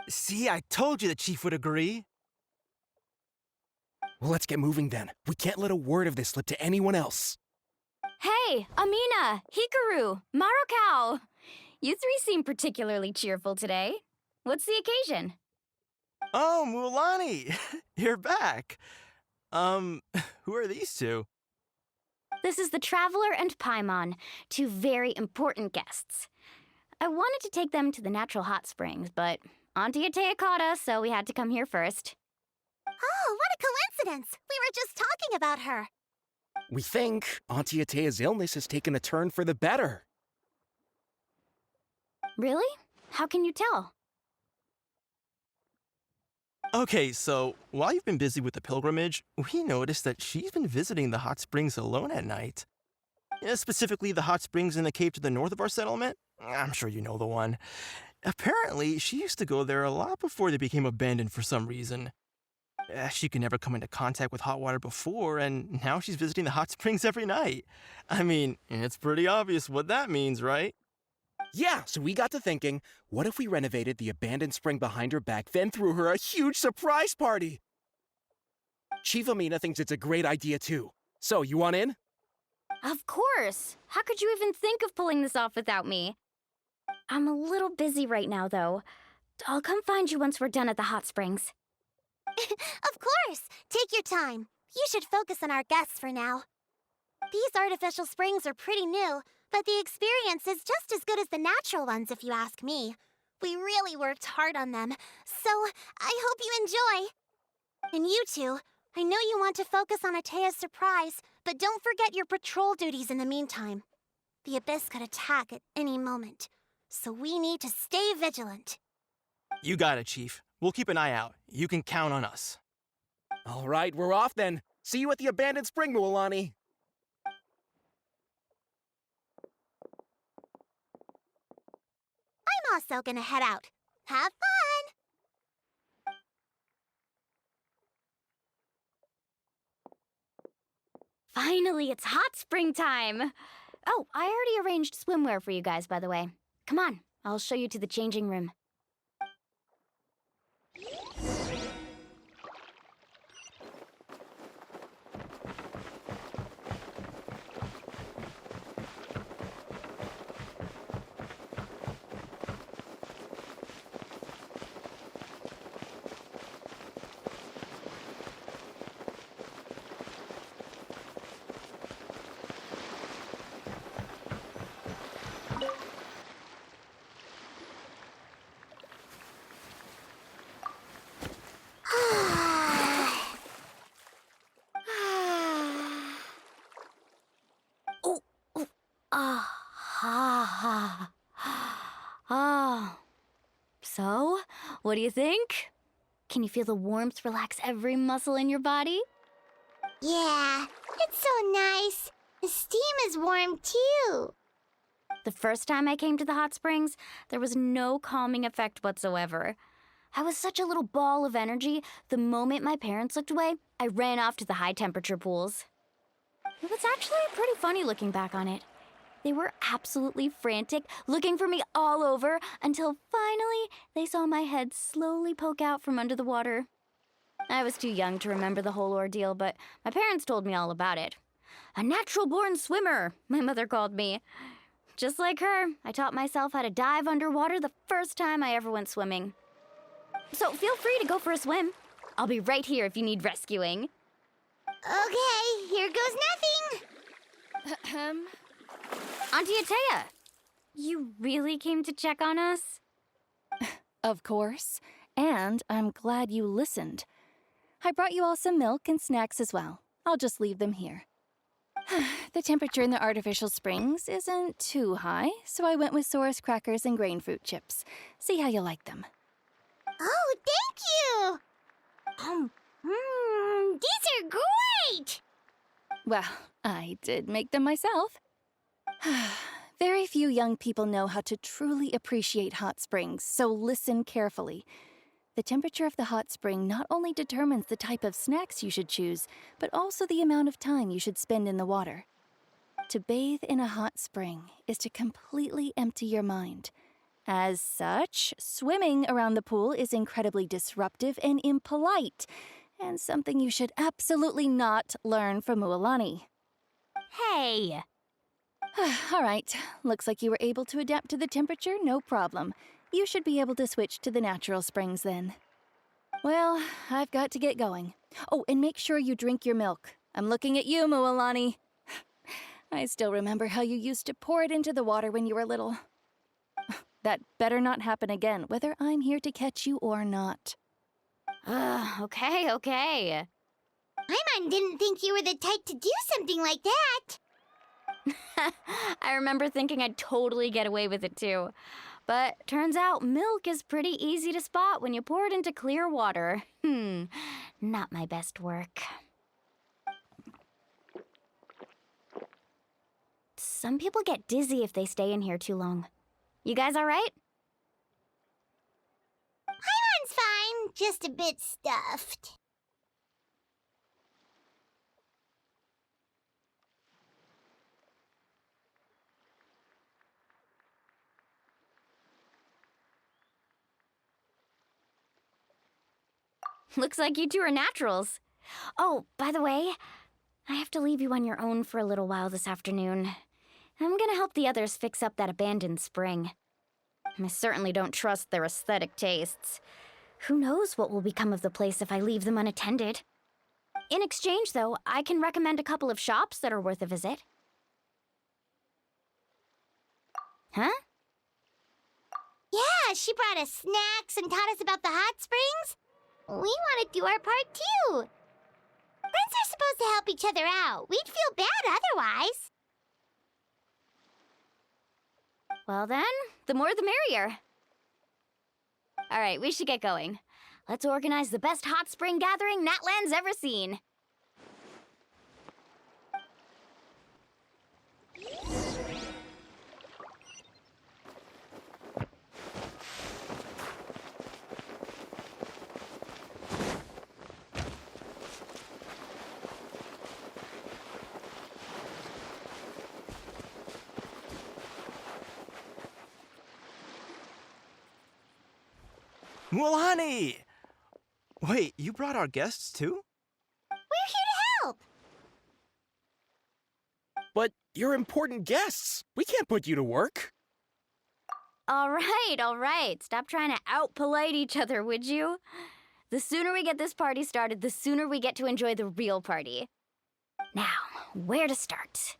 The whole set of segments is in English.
See, I told you the chief would agree. Well, let's get moving then. We can't let a word of this slip to anyone else. Hey, Amina, Hikaru, Marukao. You three seem particularly cheerful today. What's the occasion? Oh, Mulani, you're back. Who are these two? This is the Traveler and Paimon, two very important guests. I wanted to take them to the natural hot springs, but Auntie Atea caught us, so we had to come here first. Oh, what a coincidence! We were just talking about her. We think Auntie Atea's illness has taken a turn for the better. Really? How can you tell? Okay, so while you've been busy with the pilgrimage, we noticed that she's been visiting the hot springs alone at night. Specifically, the hot springs in the cave to the north of our settlement. I'm sure you know the one. Apparently, she used to go there a lot before they became abandoned for some reason. She could never come into contact with hot water before, and now she's visiting the hot springs every night. I mean, it's pretty obvious what that means, right? Yeah, so we got to thinking, what if we renovated the abandoned spring behind her back, then threw her a huge surprise party? Chief Amina thinks it's a great idea too. So, you want in? Of course! How could you even think of pulling this off without me? I'm a little busy right now, though. I'll come find you once we're done at the hot springs. Of course! Take your time. You should focus on our guests for now. These artificial springs are pretty new, but the experience is just as good as the natural ones if you ask me. We really worked hard on them, so I hope you enjoy. And you two, I know you want to focus on Atea's surprise, but don't forget your patrol duties in the meantime. The Abyss could attack at any moment, so we need to stay vigilant. You got it, Chief. We'll keep an eye out. You can count on us. All right, we're off then. See you at the abandoned spring, Mulani. I'm also gonna head out. Have fun! Finally, it's hot spring time! Oh, I already arranged swimwear for you guys, by the way. Come on, I'll show you to the changing room. So, what do you think? Can you feel the warmth relax every muscle in your body? Yeah, it's so nice. The steam is warm too. The first time I came to the hot springs, there was no calming effect whatsoever. I was such a little ball of energy, the moment my parents looked away, I ran off to the high-temperature pools. It was actually pretty funny looking back on it. They were absolutely frantic, looking for me all over, until finally they saw my head slowly poke out from under the water. I was too young to remember the whole ordeal, but my parents told me all about it. A natural-born swimmer, my mother called me. Just like her, I taught myself how to dive underwater the first time I ever went swimming. So feel free to go for a swim. I'll be right here if you need rescuing. Okay, here goes nothing. Auntie Atea, you really came to check on us? Of course, and I'm glad you listened. I brought you all some milk and snacks as well. I'll just leave them here. The temperature in the artificial springs isn't too high, so I went with Saurus crackers and grain fruit chips. See how you like them. Oh, thank you! These are great! Well, I did make them myself. Very few young people know how to truly appreciate hot springs, so listen carefully. The temperature of the hot spring not only determines the type of snacks you should choose, but also the amount of time you should spend in the water. To bathe in a hot spring is to completely empty your mind, As such, swimming around the pool is incredibly disruptive and impolite, and something you should absolutely not learn from Mualani. Hey! All right, looks like you were able to adapt to the temperature, no problem. You should be able to switch to the natural springs then. Well, I've got to get going. Oh, and make sure you drink your milk. I'm looking at you, Mualani. I still remember how you used to pour it into the water when you were little. That better not happen again, whether I'm here to catch you or not. Okay. Paimon didn't think you were the type to do something like that. I remember thinking I'd totally get away with it too. But turns out milk is pretty easy to spot when you pour it into clear water. Not my best work. Some people get dizzy if they stay in here too long. You guys all right? Paimon's fine, just a bit stuffed. Looks like you two are naturals. Oh, by the way, I have to leave you on your own for a little while this afternoon. I'm gonna help the others fix up that abandoned spring. I certainly don't trust their aesthetic tastes. Who knows what will become of the place if I leave them unattended? In exchange, though, I can recommend a couple of shops that are worth a visit. Huh? Yeah, she brought us snacks and taught us about the hot springs. We want to do our part too. Friends are supposed to help each other out. We'd feel bad otherwise. Well then, the more the merrier. All right, we should get going. Let's organize the best hot spring gathering Natlan's ever seen. Mualani! Wait, you brought our guests too? We're here to help. But you're important guests. We can't put you to work. All right. Stop trying to out-polite each other, would you? The sooner we get this party started, the sooner we get to enjoy the real party. Now, where to start?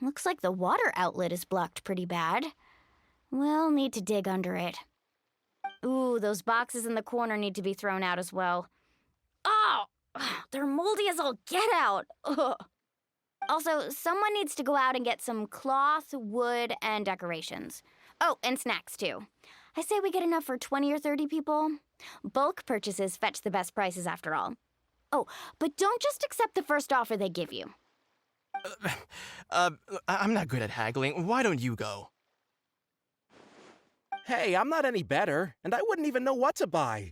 Looks like the water outlet is blocked pretty bad. We'll need to dig under it. Ooh, those boxes in the corner need to be thrown out as well. Oh, they're moldy as all get out. Ugh. Also, someone needs to go out and get some cloth, wood, and decorations. Oh, and snacks, too. I say we get enough for 20 or 30 people. Bulk purchases fetch the best prices after all. Oh, but don't just accept the first offer they give you. I'm not good at haggling. Why don't you go? Hey, I'm not any better, and I wouldn't even know what to buy.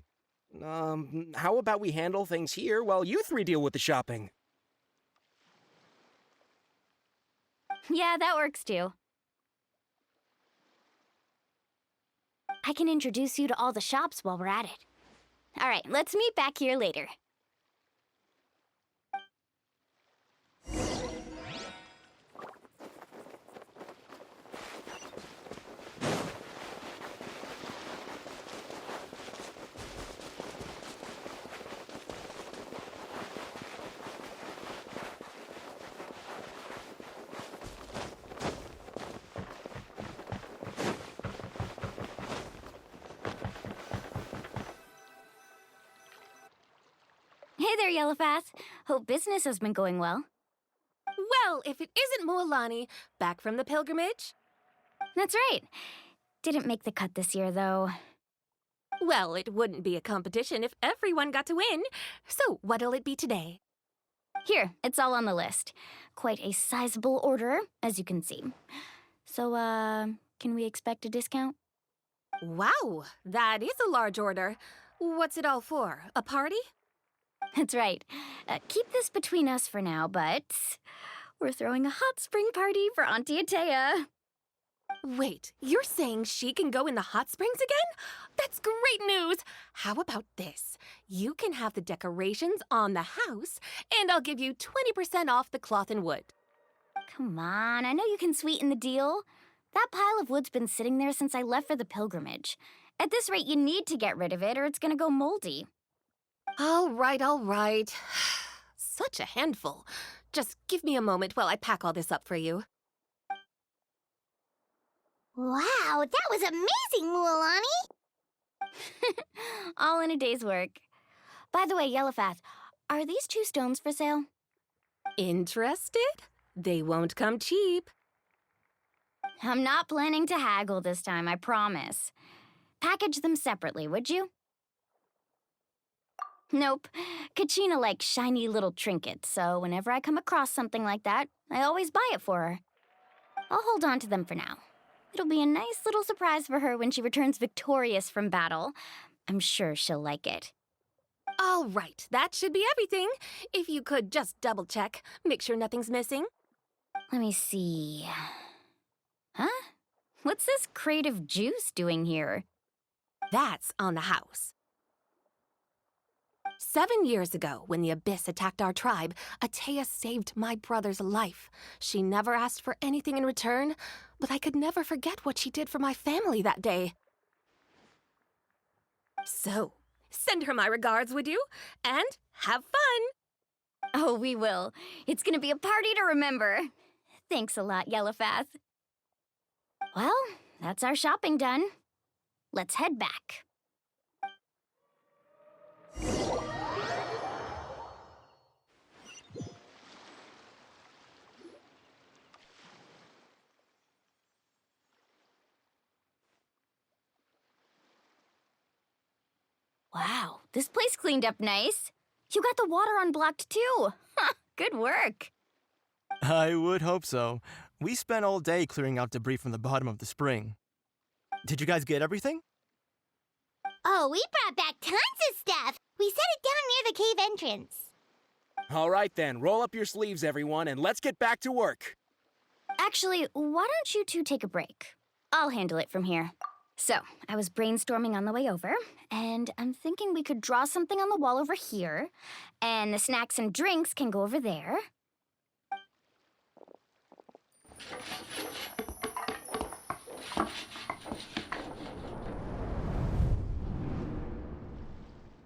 How about we handle things here while you three deal with the shopping? Yeah, that works too. I can introduce you to all the shops while we're at it. All right, let's meet back here later. Hey there, Yellowfast. Hope business has been going well. Well, if it isn't Mualani, back from the pilgrimage? That's right. Didn't make the cut this year, though. Well, it wouldn't be a competition if everyone got to win. So, what'll it be today? Here, it's all on the list. Quite a sizable order, as you can see. So, can we expect a discount? Wow, that is a large order. What's it all for? A party? That's right. Keep this between us for now, but we're throwing a hot spring party for Auntie Atea. Wait, you're saying she can go in the hot springs again? That's great news! How about this? You can have the decorations on the house, and I'll give you 20% off the cloth and wood. Come on, I know you can sweeten the deal. That pile of wood's been sitting there since I left for the pilgrimage. At this rate, you need to get rid of it or it's gonna go moldy. All right, all right. Such a handful. Just give me a moment while I pack all this up for you. Wow, that was amazing, Mualani! All in a day's work. By the way, Yellowfath, are these 2 stones for sale? Interested? They won't come cheap. I'm not planning to haggle this time, I promise. Package them separately, would you? Nope. Kachina likes shiny little trinkets, so whenever I come across something like that, I always buy it for her. I'll hold on to them for now. It'll be a nice little surprise for her when she returns victorious from battle. I'm sure she'll like it. All right, that should be everything. If you could just double check, make sure nothing's missing. Let me see. Huh? What's this crate of juice doing here? That's on the house. 7 years ago, when the Abyss attacked our tribe, Atea saved my brother's life. She never asked for anything in return, but I could never forget what she did for my family that day. So, send her my regards, would you? And have fun! Oh, we will. It's gonna be a party to remember. Thanks a lot, Yellowfath. Well, that's our shopping done. Let's head back. Wow, this place cleaned up nice. You got the water unblocked too. Good work. I would hope so. We spent all day clearing out debris from the bottom of the spring. Did you guys get everything? Oh, we brought back tons of stuff! We set it down near the cave entrance. All right then, roll up your sleeves, everyone, and let's get back to work. Actually, why don't you two take a break? I'll handle it from here. So, I was brainstorming on the way over, and I'm thinking we could draw something on the wall over here, and the snacks and drinks can go over there.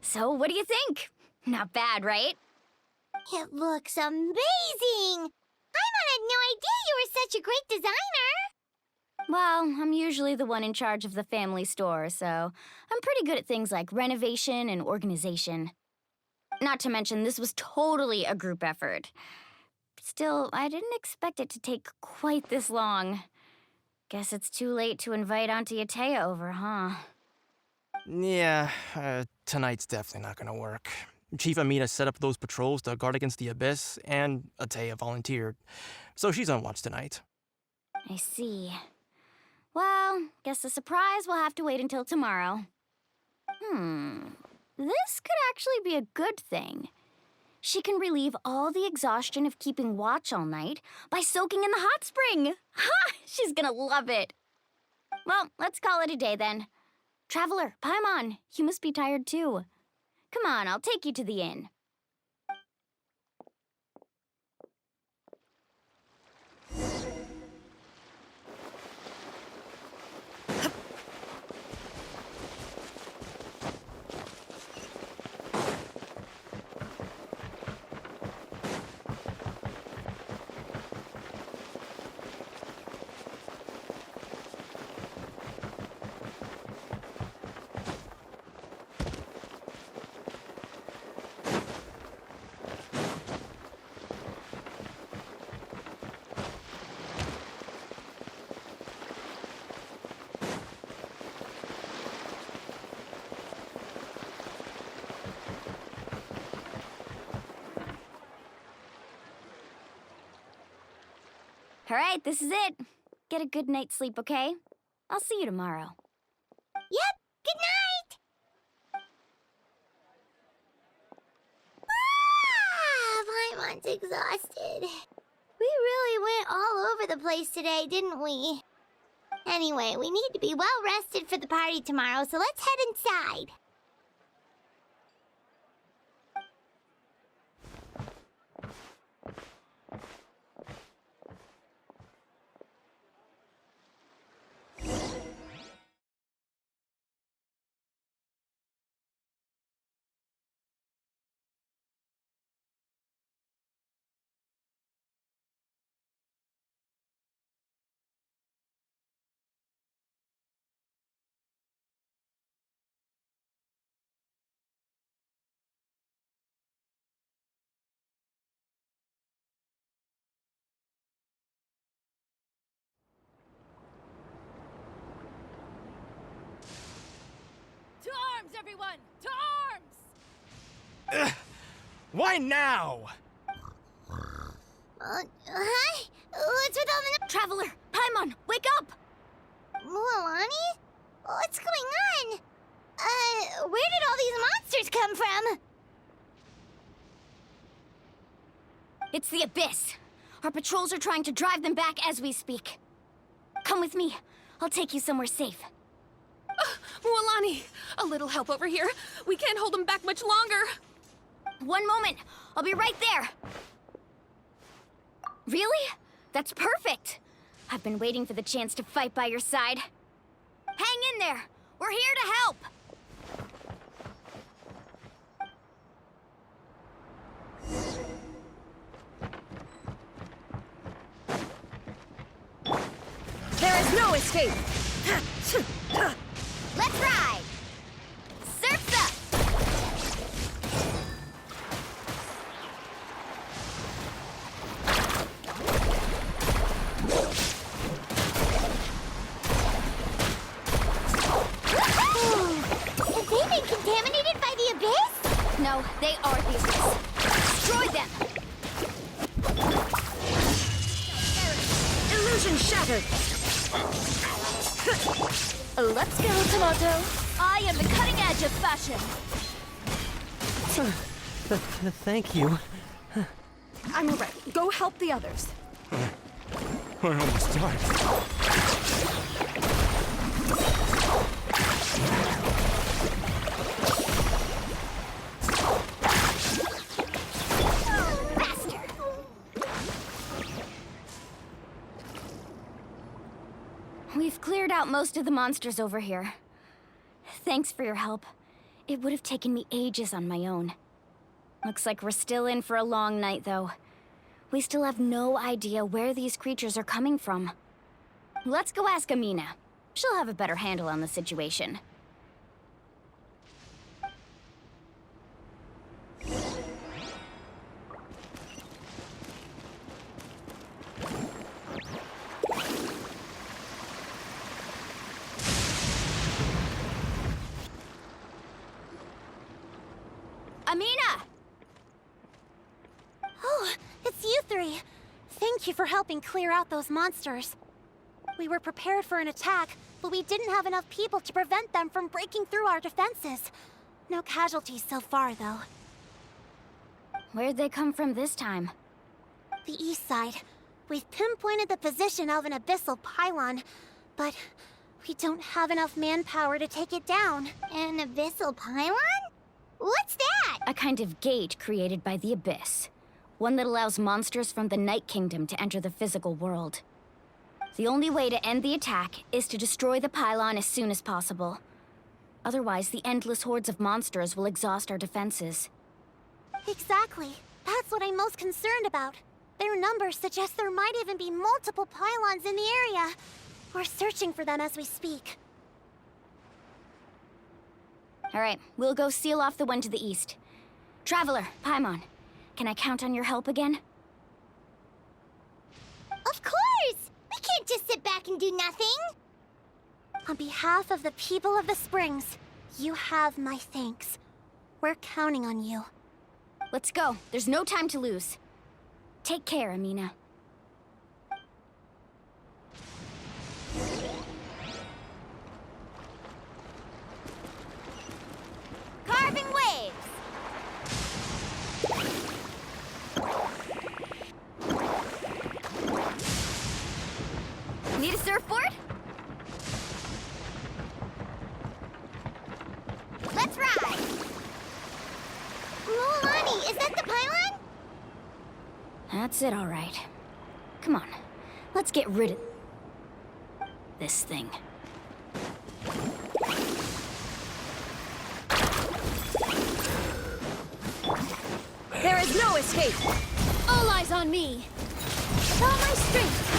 So, what do you think? Not bad, right? It looks amazing! Paimon had no idea you were such a great designer! Well, I'm usually the one in charge of the family store, so I'm pretty good at things like renovation and organization. Not to mention, this was totally a group effort. Still, I didn't expect it to take quite this long. Guess it's too late to invite Auntie Atea over, huh? Yeah, tonight's definitely not gonna work. Chief Amina set up those patrols to guard against the Abyss, and Atea volunteered. So she's on watch tonight. I see. Well, guess the surprise will have to wait until tomorrow. This could actually be a good thing. She can relieve all the exhaustion of keeping watch all night by soaking in the hot spring. Ha! She's gonna love it. Well, let's call it a day then. Traveler, Paimon, you must be tired too. Come on, I'll take you to the inn. All right, this is it. Get a good night's sleep, okay? I'll see you tomorrow. Yep, good night! Paimon's exhausted. We really went all over the place today, didn't we? Anyway, we need to be well rested for the party tomorrow, so let's head inside. To arms, everyone! To arms! Why now? Hi? What's with all the... Traveler, Paimon, wake up! Mualani? What's going on? Where did all these monsters come from? It's the Abyss. Our patrols are trying to drive them back as we speak. Come with me. I'll take you somewhere safe. Mualani, a little help over here. We can't hold them back much longer. One moment. I'll be right there. Really? That's perfect. I've been waiting for the chance to fight by your side. Hang in there. We're here to help. There is no escape! Let's ride. Surf's up. Have they been contaminated by the Abyss? No, they are the Abyss. Destroy them. Illusion shattered! Let's go, Tomato! I am the cutting edge of fashion. Thank you. I'm alright. Go help the others. We're almost done. Faster. We've cleared out most of the monsters over here. Thanks for your help. It would have taken me ages on my own. Looks like we're still in for a long night, though. We still have no idea where these creatures are coming from. Let's go ask Amina. She'll have a better handle on the situation. Amina! Oh, it's you three. Thank you for helping clear out those monsters. We were prepared for an attack, but we didn't have enough people to prevent them from breaking through our defenses. No casualties so far, though. Where'd they come from this time? The east side. We've pinpointed the position of an abyssal pylon, but we don't have enough manpower to take it down. An abyssal pylon? What's that? A kind of gate created by the Abyss. One that allows monsters from the Night Kingdom to enter the physical world. The only way to end the attack is to destroy the pylon as soon as possible. Otherwise, the endless hordes of monsters will exhaust our defenses. Exactly. That's what I'm most concerned about. Their numbers suggest there might even be multiple pylons in the area. We're searching for them as we speak. All right, we'll go seal off the one to the east. Traveler, Paimon, can I count on your help again? Of course! We can't just sit back and do nothing! On behalf of the people of the Springs, you have my thanks. We're counting on you. Let's go. There's no time to lose. Take care, Amina. Carving waves! Need a surfboard? That's it, all right. Come on, let's get rid of this thing. There is no escape! All eyes on me! With all my strength!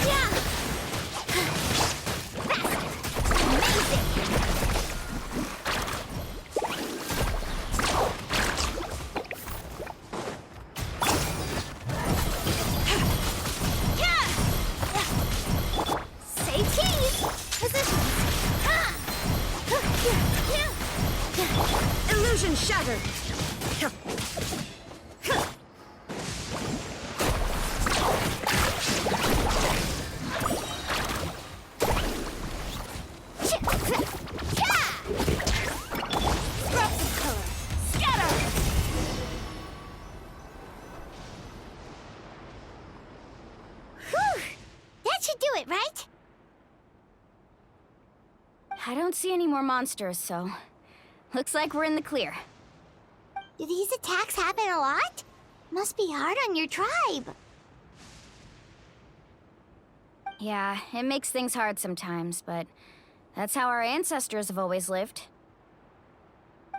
Yeah! Amazing! Yeah! Say cheese! Positions! Illusion shattered! That should do it, right? I don't see any more monsters, so looks like we're in the clear. Do these attacks happen a lot? Must be hard on your tribe. Yeah, it makes things hard sometimes, but that's how our ancestors have always lived.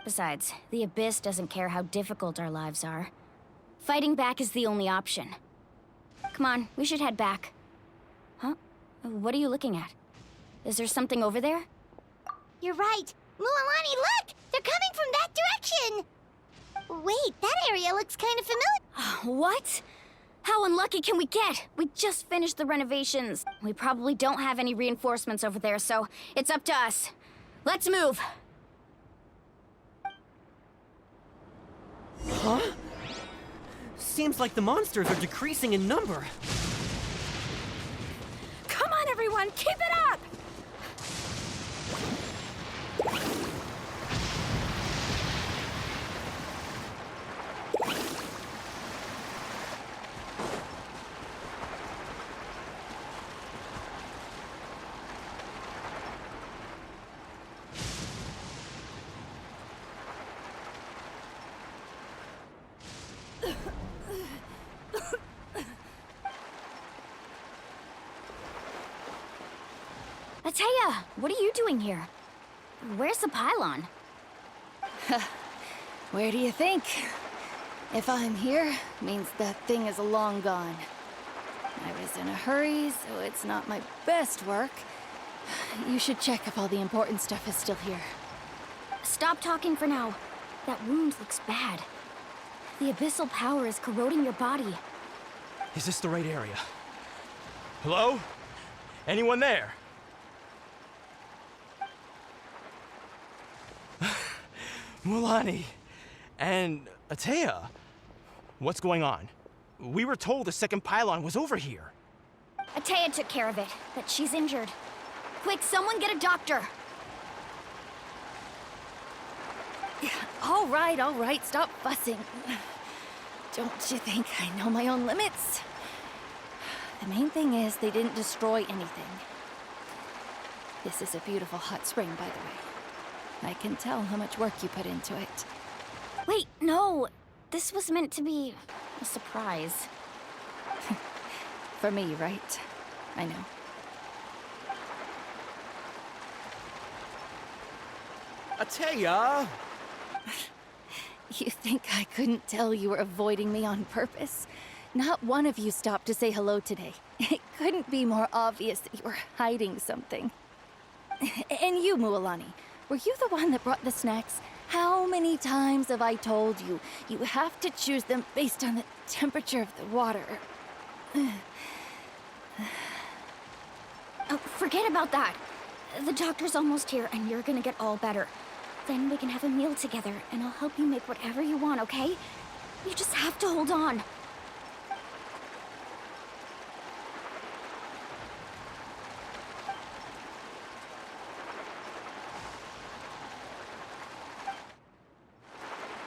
Besides, the Abyss doesn't care how difficult our lives are. Fighting back is the only option. Come on, we should head back. Huh? What are you looking at? Is there something over there? You're right. Mualani, look! They're coming from that direction! Wait, that area looks kind of familiar. What? How unlucky can we get? We just finished the renovations. We probably don't have any reinforcements over there, so it's up to us. Let's move! Huh? Seems like the monsters are decreasing in number. Come on, everyone, keep it up! Ateya, what are you doing here? Where's the pylon? Where do you think? If I'm here, means that thing is long gone. I was in a hurry, so it's not my best work. You should check if all the important stuff is still here. Stop talking for now. That wound looks bad. The abyssal power is corroding your body. Is this the right area? Hello? Anyone there? Mulani and Ateya, what's going on? We were told the second pylon was over here. Ateya took care of it, but she's injured. Quick, someone get a doctor. All right, stop fussing. Don't you think I know my own limits? The main thing is they didn't destroy anything. This is a beautiful hot spring, by the way. I can tell how much work you put into it. Wait, no. This was meant to be a surprise. For me, right? I know. Ateya! You think I couldn't tell you were avoiding me on purpose? Not one of you stopped to say hello today. It couldn't be more obvious that you were hiding something. And you, Mualani, were you the one that brought the snacks? How many times have I told you, you have to choose them based on the temperature of the water? Oh, forget about that. The doctor's almost here, and you're gonna get all better. Then we can have a meal together, and I'll help you make whatever you want, okay? You just have to hold on.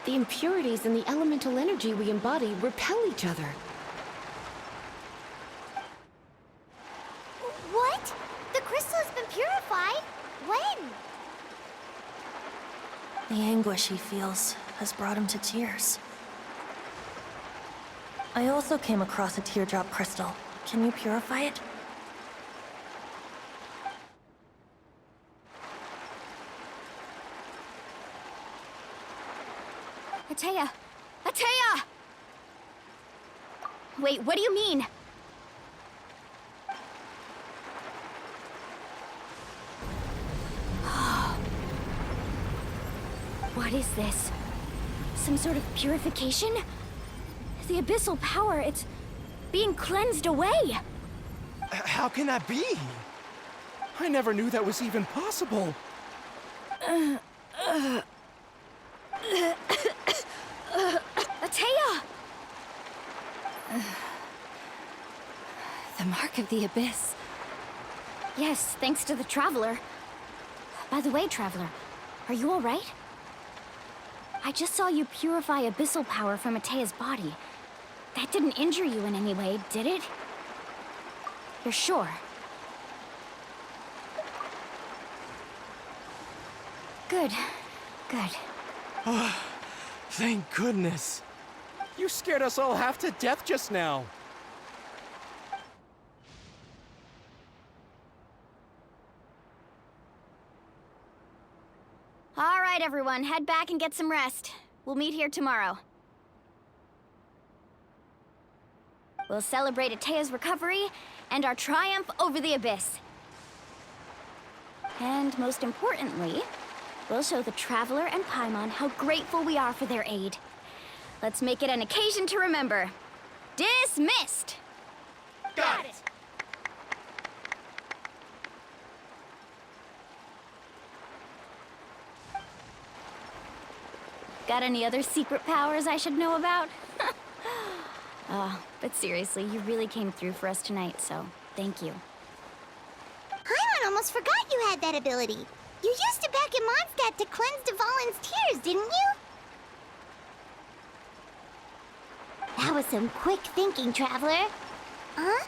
The impurities and the elemental energy we embody repel each other. What? The crystal has been purified? When? The anguish he feels has brought him to tears. I also came across a teardrop crystal. Can you purify it? Atea! Atea! Wait, what do you mean? What is this? Some sort of purification? The abyssal power, it's being cleansed away! How can that be? I never knew that was even possible. Atea! The mark of the abyss. Yes, thanks to the Traveler. By the way, Traveler, are you alright? I just saw you purify abyssal power from Atea's body. That didn't injure you in any way, did it? You're sure? Good. Good. Thank goodness. You scared us all half to death just now. All right, everyone, head back and get some rest. We'll meet here tomorrow. We'll celebrate Atea's recovery and our triumph over the abyss. And most importantly, we'll show the Traveler and Paimon how grateful we are for their aid. Let's make it an occasion to remember. Dismissed! Got it! Got any other secret powers I should know about? But seriously, you really came through for us tonight, so thank you. Paimon almost forgot you had that ability. You used it back in Mondstadt to cleanse Dvalin's tears, didn't you? That was some quick thinking, Traveler. Huh?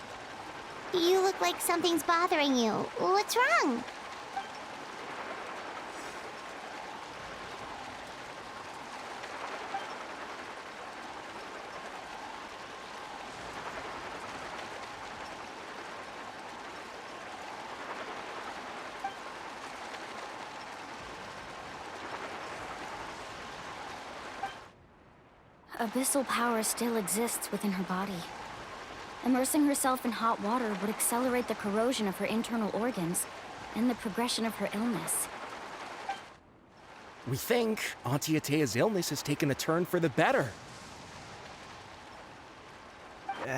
You look like something's bothering you. What's wrong? Abyssal power still exists within her body. Immersing herself in hot water would accelerate the corrosion of her internal organs and the progression of her illness. We think Auntie Atea's illness has taken a turn for the better.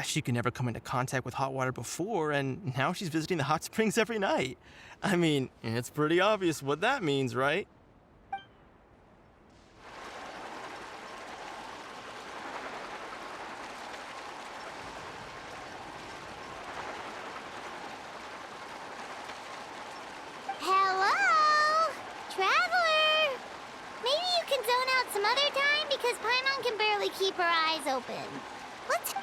She could never come into contact with hot water before, and now she's visiting the hot springs every night. I mean, it's pretty obvious what that means, right? Hello? Traveler? Maybe you can zone out some other time because Paimon can barely keep her eyes open. Let's...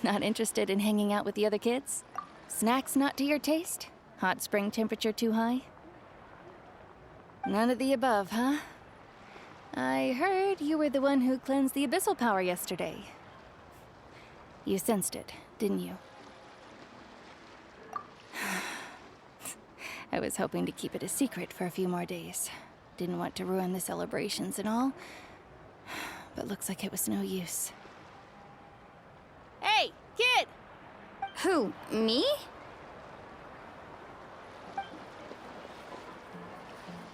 Not interested in hanging out with the other kids? Snacks not to your taste? Hot spring temperature too high? None of the above, huh? I heard you were the one who cleansed the abyssal power yesterday. You sensed it, didn't you? I was hoping to keep it a secret for a few more days. Didn't want to ruin the celebrations and all, but looks like it was no use. Hey, kid! Who, me?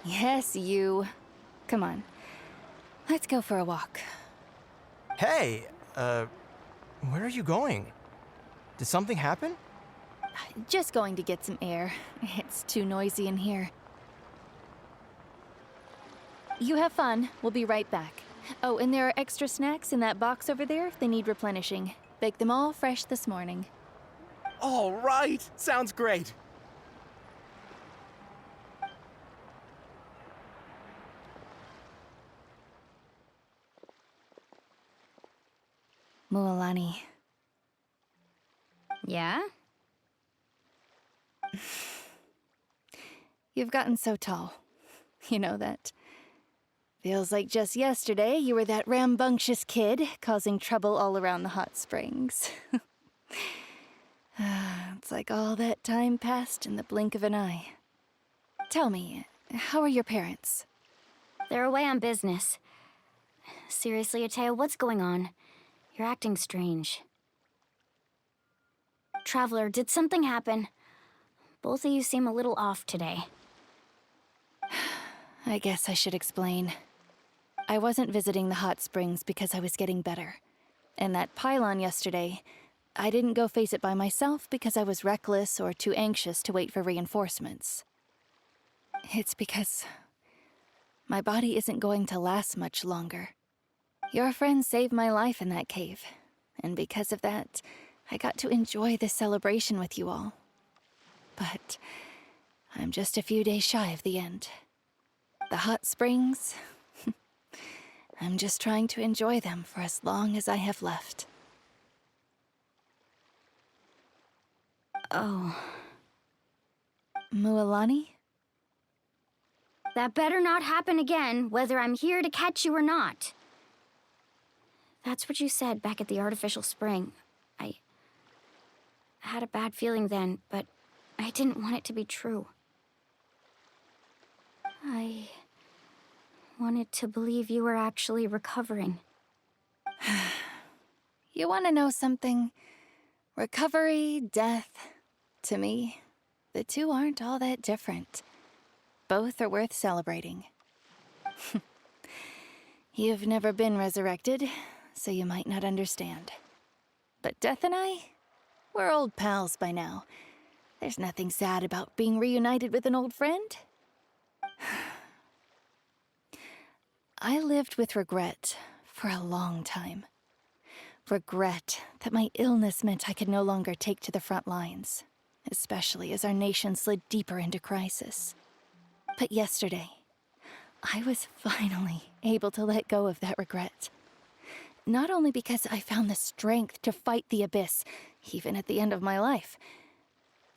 Yes, you. Come on. Let's go for a walk. Hey, where are you going? Did something happen? Just going to get some air. It's too noisy in here. You have fun. We'll be right back. Oh, and there are extra snacks in that box over there if they need replenishing. Baked them all fresh this morning. All right, sounds great. Mualani. Yeah? You've gotten so tall. You know that. Feels like just yesterday you were that rambunctious kid causing trouble all around the hot springs. It's like all that time passed in the blink of an eye. Tell me, how are your parents? They're away on business. Seriously, Atea, what's going on? You're acting strange. Traveler, did something happen? Both of you seem a little off today. I guess I should explain. I wasn't visiting the hot springs because I was getting better. And that pylon yesterday, I didn't go face it by myself because I was reckless or too anxious to wait for reinforcements. It's because my body isn't going to last much longer. Your friend saved my life in that cave, and because of that, I got to enjoy this celebration with you all. But I'm just a few days shy of the end. The hot springs, I'm just trying to enjoy them for as long as I have left. Oh. Mualani? That better not happen again, whether I'm here to catch you or not. That's what you said back at the artificial spring. I had a bad feeling then, but I didn't want it to be true. I wanted to believe you were actually recovering. You want to know something? Recovery, death, to me, the two aren't all that different. Both are worth celebrating. You've never been resurrected, so you might not understand. But Death and I, we're old pals by now. There's nothing sad about being reunited with an old friend. I lived with regret for a long time. Regret that my illness meant I could no longer take to the front lines, especially as our nation slid deeper into crisis. But yesterday, I was finally able to let go of that regret. Not only because I found the strength to fight the abyss, even at the end of my life,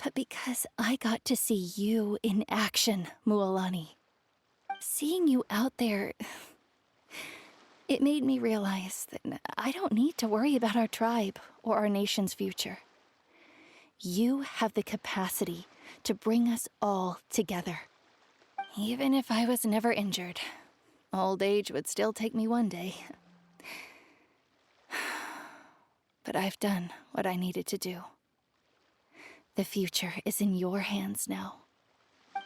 but because I got to see you in action, Mualani. Seeing you out there, it made me realize that I don't need to worry about our tribe or our nation's future. You have the capacity to bring us all together. Even if I was never injured, old age would still take me one day. But I've done what I needed to do. The future is in your hands now.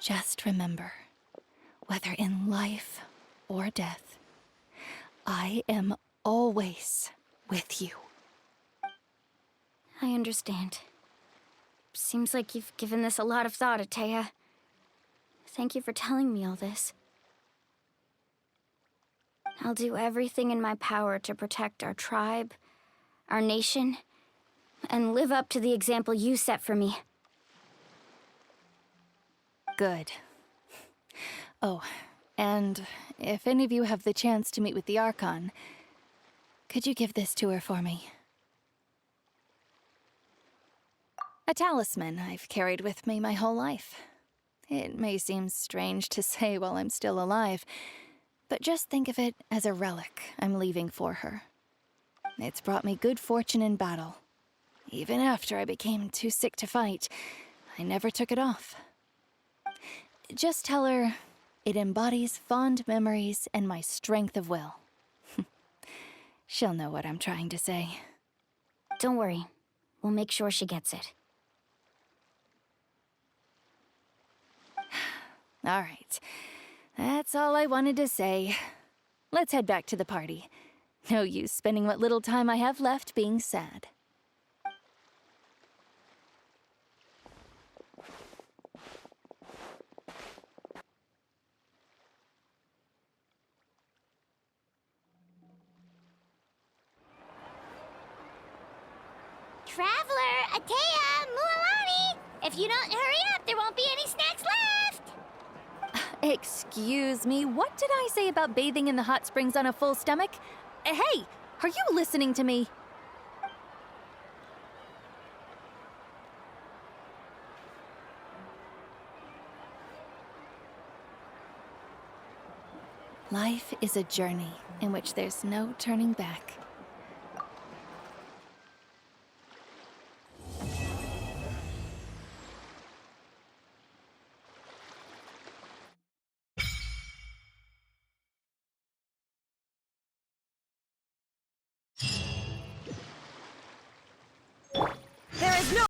Just remember, whether in life or death, I am always with you. I understand. Seems like you've given this a lot of thought, Atea. Thank you for telling me all this. I'll do everything in my power to protect our tribe, our nation, and live up to the example you set for me. Good. Oh, and if any of you have the chance to meet with the Archon, could you give this to her for me? A talisman I've carried with me my whole life. It may seem strange to say while I'm still alive, but just think of it as a relic I'm leaving for her. It's brought me good fortune in battle. Even after I became too sick to fight, I never took it off. Just tell her it embodies fond memories and my strength of will. She'll know what I'm trying to say. Don't worry. We'll make sure she gets it. All right. That's all I wanted to say. Let's head back to the party. No use spending what little time I have left being sad. Traveler, Atea, Mualani! If you don't hurry up, there won't be any snacks left! Excuse me, what did I say about bathing in the hot springs on a full stomach? Hey, are you listening to me? Life is a journey in which there's no turning back.